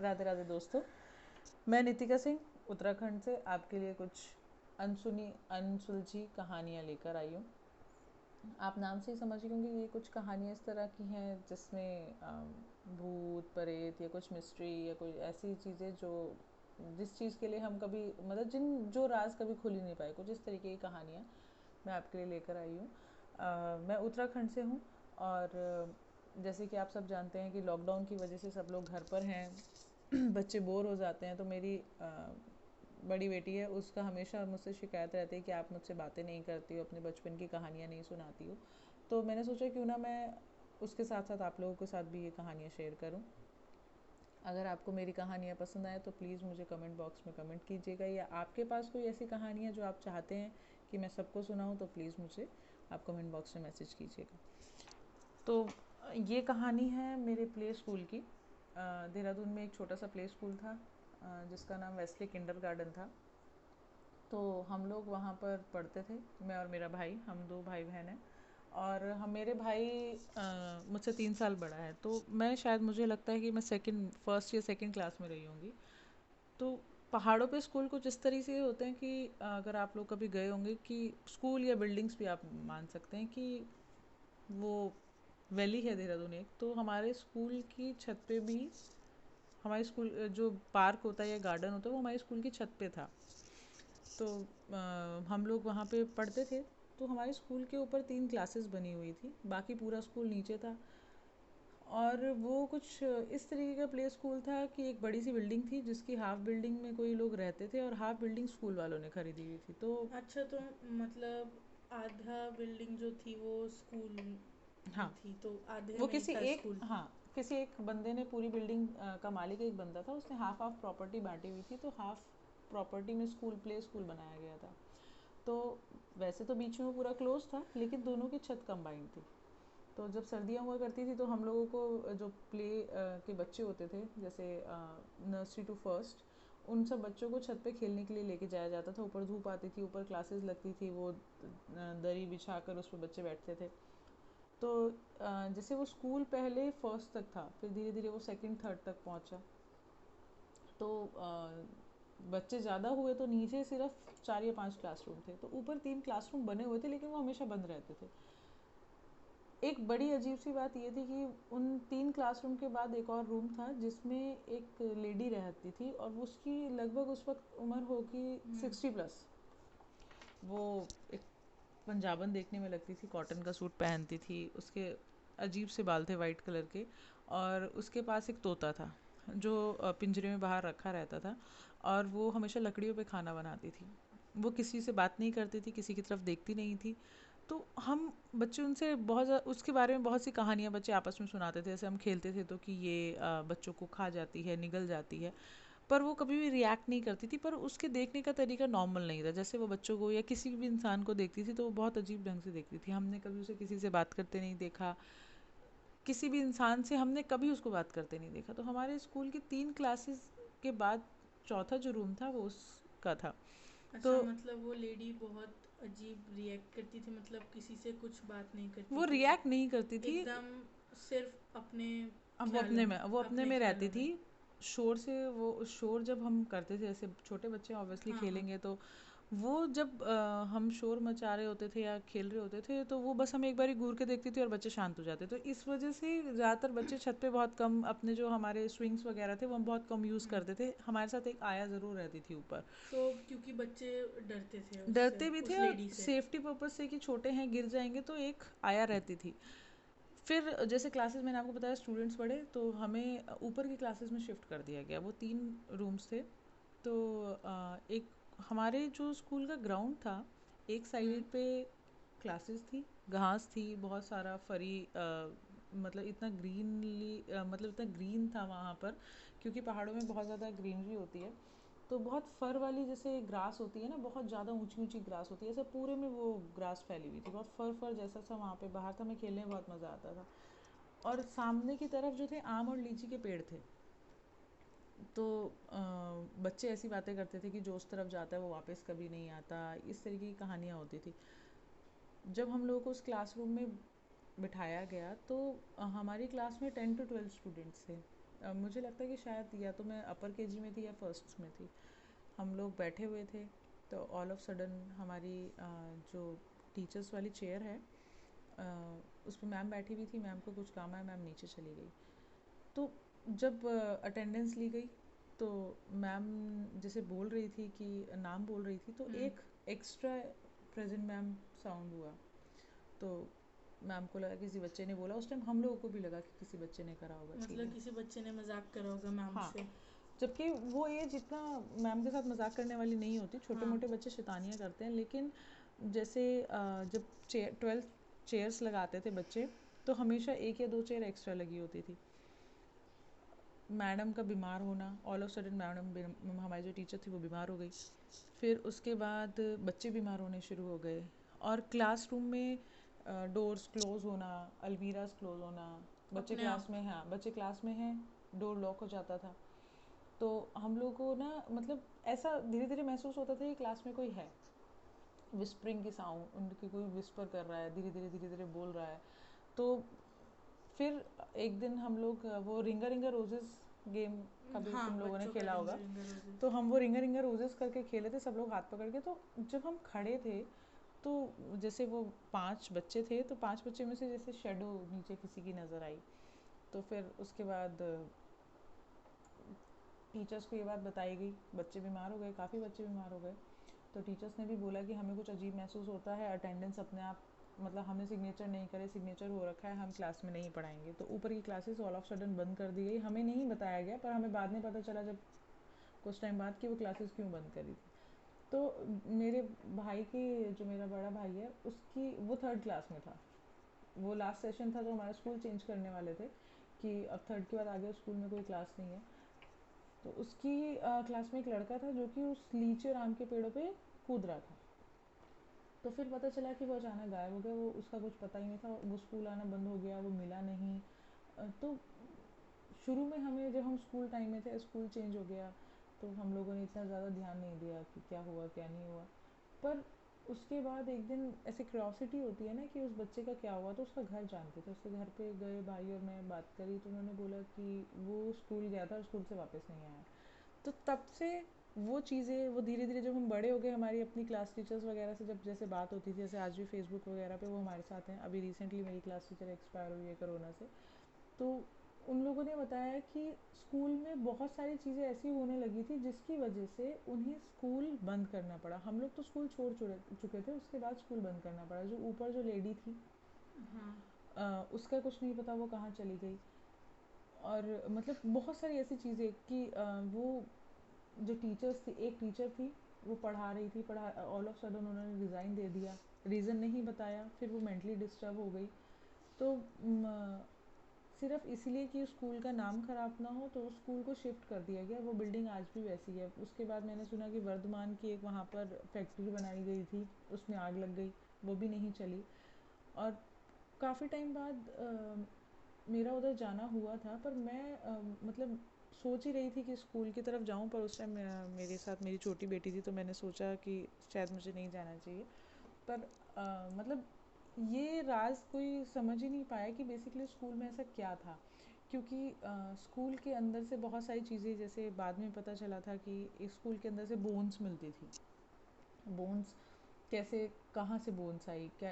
राधे राधे दोस्तों। मैं नितिका सिंह उत्तराखंड से आपके लिए कुछ अनसुनी अनसुलझी कहानियाँ लेकर आई हूँ। आप नाम से ही समझ गए होंगे, ये कुछ कहानियाँ इस तरह की हैं जिसमें भूत प्रेत या कुछ मिस्ट्री या कोई ऐसी चीज़ें जो जिस चीज़ के लिए हम कभी मतलब जिन जो राज कभी खुल ही नहीं पाए, कुछ इस तरीके की कहानियाँ मैं आपके लिए लेकर आई हूँ। मैं उत्तराखंड से हूँ और जैसे कि आप सब जानते हैं कि लॉकडाउन की वजह से सब लोग घर पर हैं बच्चे बोर हो जाते हैं। तो मेरी बड़ी बेटी है, उसका हमेशा मुझसे शिकायत रहती है कि आप मुझसे बातें नहीं करती हो, अपने बचपन की कहानियाँ नहीं सुनाती हो। तो मैंने सोचा क्यों ना मैं उसके साथ साथ आप लोगों के साथ भी ये कहानियाँ शेयर करूँ। अगर आपको मेरी कहानियाँ पसंद आए तो प्लीज़ मुझे कमेंट बॉक्स में कमेंट कीजिएगा, या आपके पास कोई ऐसी कहानियाँ जो आप चाहते हैं कि मैं सबको सुनाऊँ तो प्लीज़ मुझे आप कमेंट बॉक्स में मैसेज कीजिएगा। तो ये कहानी है मेरे प्ले स्कूल की। देहरादून में एक छोटा सा प्ले स्कूल था जिसका नाम वेस्ले किंडर गार्डन था। तो हम लोग वहाँ पर पढ़ते थे, मैं और मेरा भाई, हम दो भाई बहन हैं। और हम मेरे भाई मुझसे 3 साल बड़ा है, तो मैं शायद मुझे लगता है कि मैं फर्स्ट या सेकंड क्लास में रही होंगी। तो पहाड़ों पे स्कूल कुछ इस तरीके से होते हैं कि अगर आप लोग कभी गए होंगे कि स्कूल या बिल्डिंग्स भी आप मान सकते हैं कि वो वैली है देहरादून एक, तो हमारे स्कूल की छत पे भी हमारे स्कूल जो पार्क होता है या गार्डन होता है वो हमारे स्कूल की छत पे था। तो हम लोग वहाँ पे पढ़ते थे। तो हमारे स्कूल के ऊपर 3 क्लासेस बनी हुई थी, बाकी पूरा स्कूल नीचे था। और वो कुछ इस तरीके का प्ले स्कूल था कि एक बड़ी सी बिल्डिंग थी जिसकी हाफ बिल्डिंग में कोई लोग रहते थे और हाफ बिल्डिंग स्कूल वालों ने खरीदी हुई थी। तो अच्छा, तो मतलब आधा बिल्डिंग जो थी वो स्कूल की हाँ, थी, तो आधे वो में ही किसी था एक स्कूल। हाँ किसी एक बंदे ने पूरी बिल्डिंग का मालिक एक बंदा था, उसने हाफ हाफ प्रॉपर्टी बांटी हुई थी। तो हाफ प्रॉपर्टी में स्कूल प्ले स्कूल बनाया गया था। तो वैसे तो बीच में वो पूरा क्लोज था, लेकिन दोनों की छत कंबाइंड थी। तो जब सर्दियाँ हुआ करती थी तो हम लोगों को जो प्ले के बच्चे होते थे, जैसे नर्सरी टू फर्स्ट, उन सब बच्चों को छत पे खेलने के लिए लेके जाया जाता था। ऊपर धूप आती थी, ऊपर क्लासेस लगती थी, वो दरी बिछा कर उस पर बच्चे बैठते थे। तो जैसे वो स्कूल पहले फर्स्ट तक था, फिर धीरे धीरे वो सेकंड थर्ड तक पहुंचा। तो बच्चे ज़्यादा हुए तो नीचे सिर्फ 4 या 5 क्लासरूम थे, तो ऊपर 3 क्लासरूम बने हुए थे लेकिन वो हमेशा बंद रहते थे। एक बड़ी अजीब सी बात ये थी कि उन 3 क्लासरूम के बाद एक और रूम था जिसमें एक लेडी रहती थी, और उसकी लगभग उस वक्त उम्र होगी हम्म। 60+। वो एक पंजाबन देखने में लगती थी, कॉटन का सूट पहनती थी, उसके अजीब से बाल थे वाइट कलर के। और उसके पास एक तोता था जो पिंजरे में बाहर रखा रहता था, और वो हमेशा लकड़ियों पे खाना बनाती थी। वो किसी से बात नहीं करती थी, किसी की तरफ देखती नहीं थी। तो हम बच्चे उनसे उसके बारे में बहुत सी कहानियाँ बच्चे आपस में सुनाते थे। जैसे हम खेलते थे तो कि ये बच्चों को खा जाती है, निगल जाती है। पर वो कभी भी रिएक्ट नहीं करती थी, पर उसके देखने का तरीका नॉर्मल नहीं था। जैसे वो बच्चों को या किसी भी इंसान को देखती थी तो वो बहुत अजीब ढंग से देखती थी। हमने कभी उसे किसी से बात करते नहीं देखा, किसी भी इंसान से हमने कभी उसको बात करते नहीं देखा। तो हमारे स्कूल की 3 क्लासेस के बाद चौथा जो रूम था वो उसका था। तो अच्छा, मतलब वो लेडी बहुत अजीब रिएक्ट करती थी, मतलब किसी से कुछ बात नहीं करती वो थी वो। रिएक्ट नहीं करती थी। एकदम सिर्फ अपने अब ख्यालों में, वो अपने अपने में रहती ख्यालों थी। में। शोर से वो शोर जब हम करते थे, जैसे छोटे बच्चे ऑब्वियसली हाँ हाँ। खेलेंगे, तो वो जब हम शोर मचा रहे होते थे या खेल रहे होते थे तो वो बस हमें एक बारी घूर के देखती थी और बच्चे शांत हो जाते। तो इस वजह से ज़्यादातर बच्चे छत पे बहुत कम, अपने जो हमारे स्विंग्स वगैरह थे वो हम बहुत कम यूज़ हम्म। करते थे। हमारे साथ एक आया ज़रूर रहती थी ऊपर। तो क्योंकि बच्चे डरते थे उससे, डरते भी थे उस और लेडी से। सेफ्टी पर्पज से कि छोटे हैं गिर जाएंगे, तो एक आया रहती थी। फिर जैसे क्लासेस मैंने आपको बताया स्टूडेंट्स बढ़े तो हमें ऊपर की क्लासेस में शिफ्ट कर दिया गया। वो 3 रूम्स थे। तो एक हमारे जो स्कूल का ग्राउंड था, एक हम्म। साइड पे क्लासेस थी, घास थी, बहुत सारा फरी मतलब इतना ग्रीनली मतलब इतना ग्रीन था वहाँ पर, क्योंकि पहाड़ों में बहुत ज़्यादा ग्रीनरी होती है। तो बहुत फर वाली जैसे ग्रास होती है ना, बहुत ज़्यादा ऊंची ऊंची ग्रास होती है, ऐसे पूरे में वो ग्रास फैली हुई थी, बहुत फर फर जैसा सा वहाँ पे बाहर था। हमें खेलने में बहुत मज़ा आता था। और सामने की तरफ जो थे आम और लीची के पेड़ थे। तो बच्चे ऐसी बातें करते थे कि जो उस तरफ जाता है वो वापस कभी नहीं आता, इस तरीके की कहानियाँ होती थी। जब हम लोगों को उस क्लासरूम में बिठाया गया तो हमारी क्लास में 10 to 12 स्टूडेंट्स थे। मुझे लगता है कि शायद या तो मैं अपर केजी में थी या फर्स्ट में थी। हम लोग बैठे हुए थे, तो ऑल ऑफ सडन हमारी जो टीचर्स वाली चेयर है, उस पर मैम बैठी हुई थी। मैम को कुछ काम है, मैम नीचे चली गई। तो जब अटेंडेंस ली गई तो मैम जैसे बोल रही थी कि नाम बोल रही थी, तो एक एक्स्ट्रा प्रेजेंट मैम साउंड हुआ। तो मैम को लगा किसी बच्चे ने बोला। उस टाइम हम लोगों को भी लगा कि किसी बच्चे ने करा होगा। मतलब किसी बच्चे ने मजाक करा होगा मैम हाँ, से। जबकि वो एज इतना मैम के साथ मजाक करने वाली नहीं होती। छोटे हाँ। मोटे बच्चे शैतानियाँ करते हैं, लेकिन जैसे जब 12 चेयर्स लगाते थे बच्चे, तो हमेशा एक या दो चेयर एक्स्ट्रा लगी होती थी। मैडम का बीमार होना, ऑल ऑफ सडन मैडम हमारी जो टीचर थी वो बीमार हो गई। फिर उसके बाद बच्चे बीमार होने शुरू हो गए, और क्लासरूम में डोर्स क्लोज होना, अलमीराज क्लोज होना। बच्चे अपने क्लास आप। में, हाँ बच्चे क्लास में हैं, डोर लॉक हो जाता था। तो हम लोग को ना मतलब ऐसा धीरे धीरे महसूस होता था कि क्लास में कोई है। विस्परिंग की साउंड, उनकी कोई विस्पर कर रहा है, धीरे धीरे बोल रहा है। तो फिर एक दिन हम लोग वो रिंगा रिंगा रोजेस गेम, कभी हाँ, तुम लोगों ने बच्चों का खेला रिंगर होगा। Ringer roses. तो हम वो रिंगा रिंगा रोजेस करके खेले थे सब लोग हाथ पकड़ के। तो जब हम खड़े थे, तो जैसे वो 5 बच्चे थे, तो 5 बच्चे में से जैसे शेडो नीचे किसी की नज़र आई। तो फिर उसके बाद टीचर्स को ये बात बताई गई। बच्चे बीमार हो गए, काफ़ी बच्चे बीमार हो गए। तो टीचर्स ने भी बोला कि हमें कुछ अजीब महसूस होता है, अटेंडेंस अपने आप, मतलब हमने सिग्नेचर नहीं करे, सिग्नेचर हो रखा है, हम क्लास में नहीं पढ़ाएंगे। तो ऊपर की क्लासेस ऑल ऑफ सडन बंद कर दी गई। हमें नहीं बताया गया, पर हमें बाद में पता चला जब कुछ टाइम बाद कि वो क्लासेस क्यों बंद करी थी। तो मेरे भाई की, जो मेरा बड़ा भाई है, उसकी वो 3rd क्लास में था। वो लास्ट सेशन था, तो हमारा स्कूल चेंज करने वाले थे कि अब 3rd के बाद आगे स्कूल में कोई क्लास नहीं है। तो उसकी क्लास में एक लड़का था जो कि उस लीची और आम के पेड़ों पे कूद रहा था। तो फिर पता चला कि वो अचानक गायब हो गया। वो, उसका कुछ पता ही नहीं था। वो स्कूल आना बंद हो गया, वो मिला नहीं। तो शुरू में हमें, जब हम स्कूल टाइम में थे, स्कूल चेंज हो गया, तो हम लोगों ने इतना ज़्यादा ध्यान नहीं दिया कि क्या हुआ क्या नहीं हुआ। पर उसके बाद एक दिन ऐसे क्यूरियोसिटी होती है ना कि उस बच्चे का क्या हुआ। तो उसका घर जानते थे, उसके घर पे गए भाई और मैं, बात करी, तो उन्होंने बोला कि वो स्कूल गया था और स्कूल से वापस नहीं आया। तो तब से वो चीज़ें, वो धीरे धीरे जब हम बड़े हो गए, हमारी अपनी क्लास टीचर्स वगैरह से जब जैसे बात होती थी, जैसे आज भी फेसबुक वगैरह पे वो हमारे साथ हैं। अभी रिसेंटली मेरी क्लास टीचर एक्सपायर हुई है कोरोना से। तो उन लोगों ने बताया कि स्कूल में बहुत सारी चीज़ें ऐसी होने लगी थी जिसकी वजह से उन्हें स्कूल बंद करना पड़ा। हम लोग तो स्कूल छोड़ चुके थे, उसके बाद स्कूल बंद करना पड़ा। जो ऊपर जो लेडी थी, हाँ। उसका कुछ नहीं पता वो कहाँ चली गई। और मतलब बहुत सारी ऐसी चीज़ें कि वो जो टीचर्स थी, एक टीचर थी, वो पढ़ा रही थी, पढ़ा, ऑल ऑफ सडन उन्होंने रिज़ाइन दे दिया, रीज़न नहीं बताया। फिर वो मेंटली डिस्टर्ब हो गई। तो सिर्फ इसीलिए कि स्कूल का नाम ख़राब ना हो, तो उस स्कूल को शिफ्ट कर दिया गया। वो बिल्डिंग आज भी वैसी है। उसके बाद मैंने सुना कि वर्धमान की एक वहाँ पर फैक्ट्री बनाई गई थी, उसमें आग लग गई, वो भी नहीं चली। और काफ़ी टाइम बाद मेरा उधर जाना हुआ था, पर मैं मतलब सोच ही रही थी कि स्कूल की तरफ जाऊं, पर उस टाइम मेरे साथ मेरी छोटी बेटी थी, तो मैंने सोचा कि शायद मुझे नहीं जाना चाहिए। पर मतलब ये राज कोई समझ ही नहीं पाया कि बेसिकली स्कूल में ऐसा क्या था। क्योंकि स्कूल के अंदर से बहुत सारी चीज़ें, जैसे बाद में पता चला था कि इस स्कूल के अंदर से बोन्स मिलती थी। बोन्स कैसे, कहाँ से बोन्स आई, क्या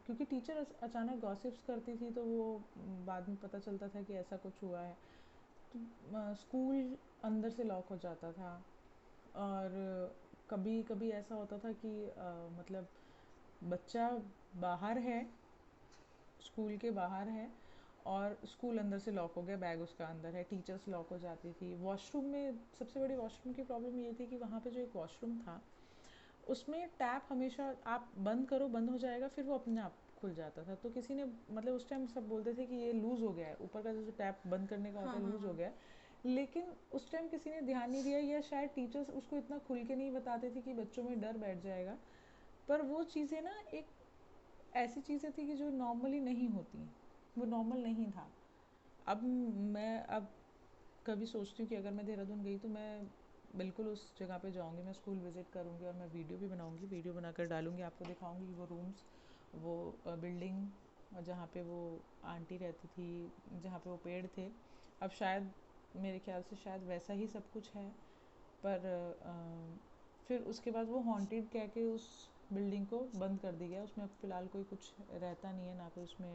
क्योंकि टीचर अचानक गॉसिप्स करती थी, तो वो बाद में पता चलता था कि ऐसा कुछ हुआ है। तो स्कूल अंदर से लॉक हो जाता था। और कभी कभी ऐसा होता था कि मतलब बच्चा बाहर है, स्कूल के बाहर है, और स्कूल अंदर से लॉक हो गया, बैग उसका अंदर है, टीचर्स लॉक हो जाती थी। वॉशरूम में सबसे बड़ी वॉशरूम की प्रॉब्लम ये थी कि वहाँ पे जो एक वॉशरूम था, उसमें टैप हमेशा आप बंद करो बंद हो जाएगा, फिर वो अपने आप खुल जाता था। तो किसी ने, मतलब उस टाइम सब बोलते थे कि ये लूज़ हो गया है, ऊपर का जो टैप बंद करने का होता हाँ है हाँ लूज़ हो हाँ। गया है। लेकिन उस टाइम किसी ने ध्यान नहीं दिया, या शायद टीचर्स उसको इतना खुल के नहीं बताते थे कि बच्चों में डर बैठ जाएगा। पर वो चीज़ें ना, एक ऐसी चीज़ें थी कि जो नॉर्मली नहीं होती, वो नॉर्मल नहीं था। अब मैं, अब कभी सोचती हूँ कि अगर मैं देहरादून गई तो मैं बिल्कुल उस जगह पे जाऊँगी, मैं स्कूल विज़िट करूँगी, और मैं वीडियो भी बनाऊँगी, वीडियो बनाकर डालूँगी, आपको दिखाऊँगी वो रूम्स, वो बिल्डिंग, और जहाँ पे वो आंटी रहती थी, जहाँ पे वो पेड़ थे, अब शायद मेरे ख्याल से शायद वैसा ही सब कुछ है, पर फिर उसके बाद वो हॉन्टेड कह के उस बिल्डिंग को बंद कर दी गया। उसमें अब फ़िलहाल कोई कुछ रहता नहीं है, ना कोई उसमें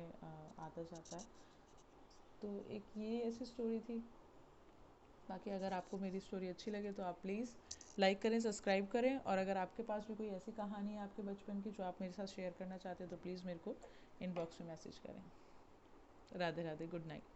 आता जाता है। तो एक ये ऐसी स्टोरी थी। बाकी अगर आपको मेरी स्टोरी अच्छी लगे तो आप प्लीज़ लाइक करें, सब्सक्राइब करें, और अगर आपके पास भी कोई ऐसी कहानी है आपके बचपन की जो आप मेरे साथ शेयर करना चाहते हैं तो प्लीज़ मेरे को इनबॉक्स में मैसेज करें। Radhe Radhe, good night.